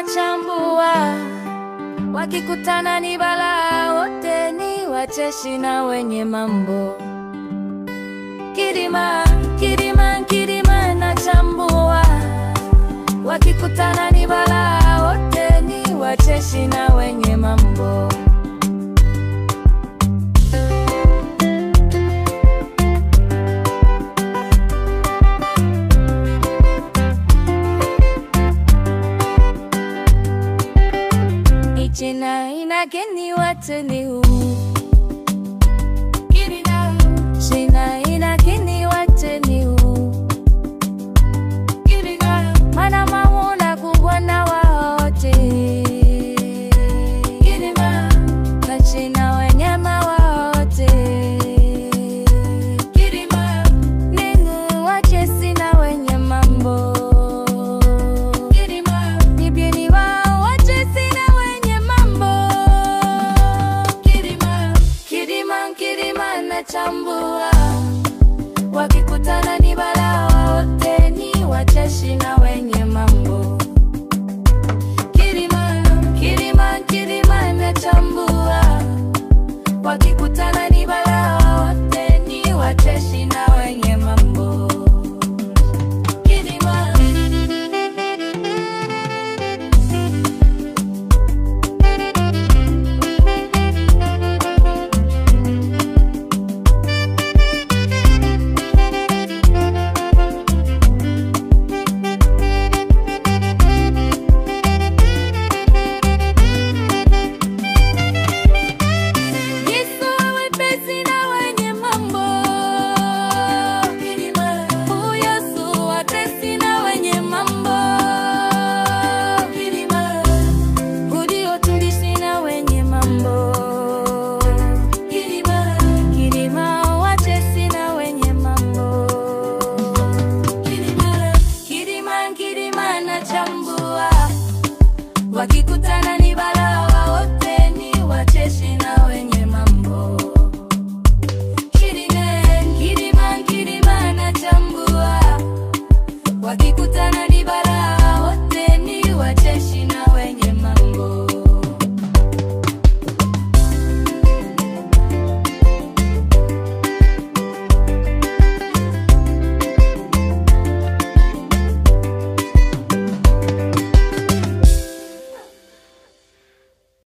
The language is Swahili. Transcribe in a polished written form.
nachambua, wakikutana ni balaa, wote ni wacheshi na wenye mambo. Kirima nachambua, wakikutana ni balaa, wote ni wacheshi na wenye mambo. Ichina inageni wote ni huu, China inageni wote ni huu, mana mauna kubwana wote, na China wenyama wote, ninu wachesi na wenye mambo. Nibieni wao wachesi na wenye mambo. Kirima nachambua, wakikutana ni balaa, wote ni wacheshi na wenye mambo. Kirima nachambua, wakikutana ni